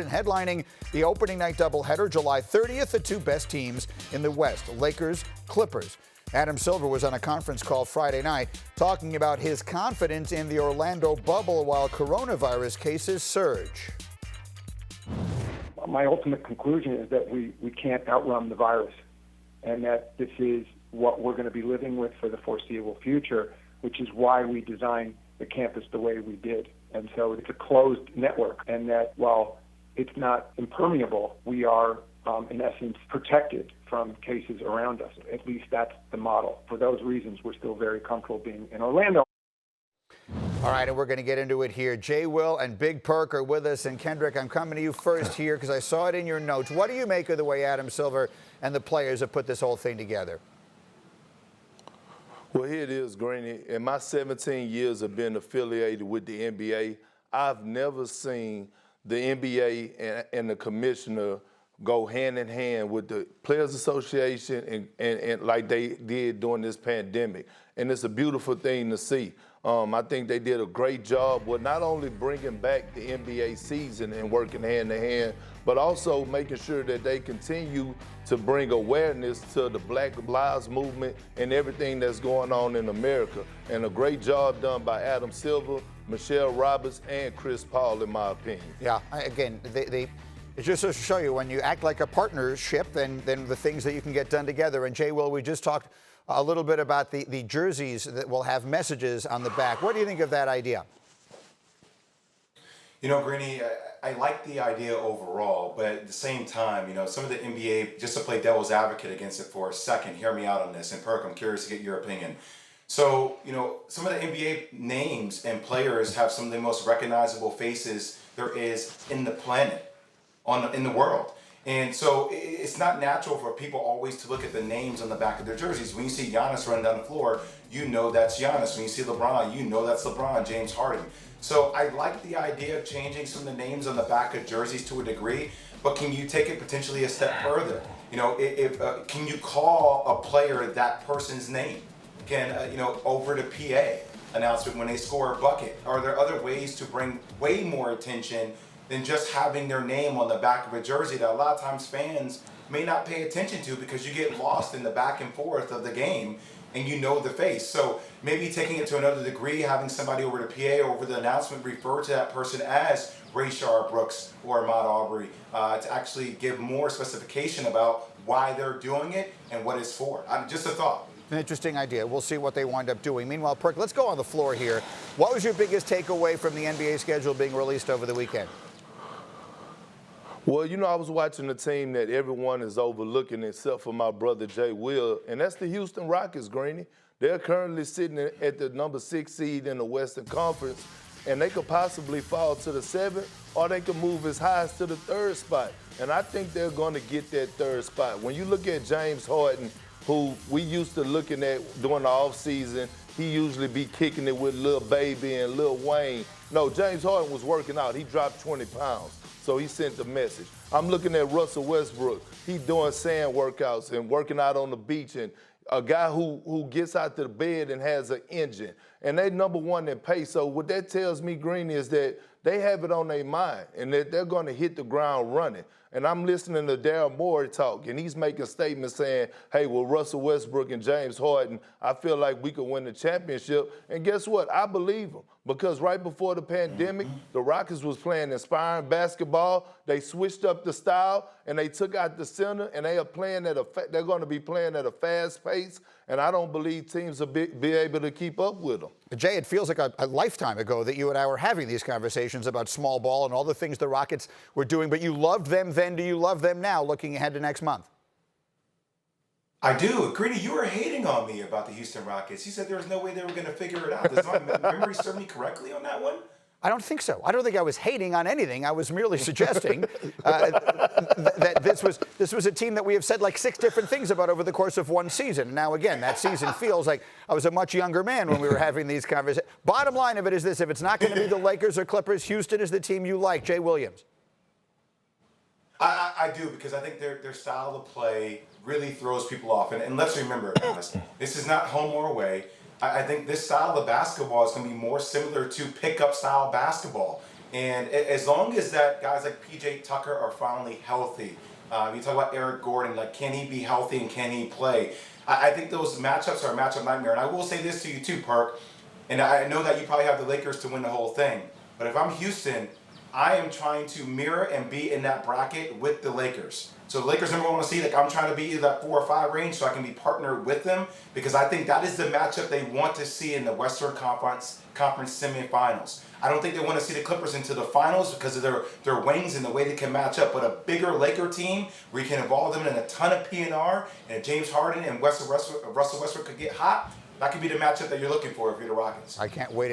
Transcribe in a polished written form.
Headlining the opening night doubleheader July 30th, the two best teams in the West, Lakers, Clippers. Adam Silver was on a conference call Friday night talking about his confidence in the Orlando bubble while coronavirus cases surge. My ultimate conclusion is that we can't outrun the virus, and that this is what we're going to be living with for the foreseeable future, which is why we designed the campus the way we did. And so it's a closed network, and that while it's not impermeable, we are, in essence, protected from cases around us. At least that's the model. For those reasons, we're still very comfortable being in Orlando. All right, and we're going to get into it here. Jay, Will, and Big Perk are with us. And Kendrick, I'm coming to you first here because I saw it in your notes. What do you make of the way Adam Silver and the players have put this whole thing together? Well, here it is, Greeny. In my 17 years of being affiliated with the NBA, I've never seen the NBA and the commissioner go hand in hand with the Players Association and like they did during this pandemic. And it's a beautiful thing to see. I think they did a great job with not only bringing back the NBA season and working hand in hand, but also making sure that they continue to bring awareness to the Black Lives Movement and everything that's going on in America. And a great job done by Adam Silver, Michelle Roberts, and Chris Paul, in my opinion. Yeah, again, it's just to show you when you act like a partnership, then the things that you can get done together. And Jay, Will, we just talked a little bit about the jerseys that will have messages on the back. What do you think of that idea? You know, Greeny, I like the idea overall, but at the same time, you know, some of the NBA, just to play devil's advocate against it for a second, hear me out on this, and Perk, I'm curious to get your opinion. So, you know, some of the NBA names and players have some of the most recognizable faces there is in the planet, in the world. And so it's not natural for people always to look at the names on the back of their jerseys. When you see Giannis running down the floor, you know that's Giannis. When you see LeBron, you know that's LeBron, James Harden. So I like the idea of changing some of the names on the back of jerseys to a degree, but can you take it potentially a step further? You know, can you call a player that person's name? Can, you know, over the PA announcement when they score a bucket? Are there other ways to bring way more attention than just having their name on the back of a jersey that a lot of times fans may not pay attention to because you get lost in the back and forth of the game and you know the face. So maybe taking it to another degree, having somebody over the PA or over the announcement refer to that person as Rayshard Brooks or Ahmaud Arbery to actually give more specification about why they're doing it and what it's for. Just a thought. An interesting idea. We'll see what they wind up doing. Meanwhile, Perk, let's go on the floor here. What was your biggest takeaway from the NBA schedule being released over the weekend? Well, you know, I was watching a team that everyone is overlooking except for my brother Jay Will, and that's the Houston Rockets, Greeny. They're currently sitting at the number 6 seed in the Western Conference, and they could possibly fall to the 7th, or they could move as high as to the 3rd spot. And I think they're going to get that 3rd spot. When you look at James Harden, who we used to looking at during the offseason, he usually be kicking it with Lil Baby and Lil Wayne. No, James Harden was working out. He dropped 20 pounds. So he sent the message. I'm looking at Russell Westbrook. He's doing sand workouts and working out on the beach, and a guy who gets out to the bed and has an engine. And they number one in pace. So what that tells me, Green, is that they have it on their mind and that they're going to hit the ground running. And I'm listening to Daryl Morey talk, and he's making statements saying, hey, well, Russell Westbrook and James Harden, I feel like we could win the championship. And guess what? I believe him. Because right before the pandemic, the Rockets was playing inspiring basketball. They switched up the style, and they took out the center, and they're going to be playing at a fast pace. And I don't believe teams will be able to keep up with them. Jay, it feels like a lifetime ago that you and I were having these conversations about small ball and all the things the Rockets were doing, but you loved them then. Do you love them now, looking ahead to next month? I do. Greeny, you were hating on me about the Houston Rockets. You said there was no way they were going to figure it out. Does my memory serve me correctly on that one? I don't think so. I don't think I was hating on anything. I was merely suggesting that this was a team that we have said like 6 different things about over the course of one season. And now, again, that season feels like I was a much younger man when we were having these conversations. Bottom line of it is this: if it's not going to be the Lakers or Clippers, Houston is the team you like. Jay Williams. I do, because I think their style of play really throws people off. And let's remember, guys, this is not home or away. I think this style of basketball is going to be more similar to pickup style basketball. And as long as that guys like PJ Tucker are finally healthy, you talk about Eric Gordon, like can he be healthy and can he play? I think those matchups are a matchup nightmare. And I will say this to you too, Perk, and I know that you probably have the Lakers to win the whole thing, but if I'm Houston, I am trying to mirror and be in that bracket with the Lakers. So the Lakers number 1 want to see, like I'm trying to be in that 4 or 5 range so I can be partnered with them, because I think that is the matchup they want to see in the Western Conference semifinals. I don't think they want to see the Clippers into the finals because of their wings and the way they can match up. But a bigger Laker team where you can involve them in a ton of P&R, and if James Harden and Russell Westbrook could get hot, that could be the matchup that you're looking for if you're the Rockets. I can't wait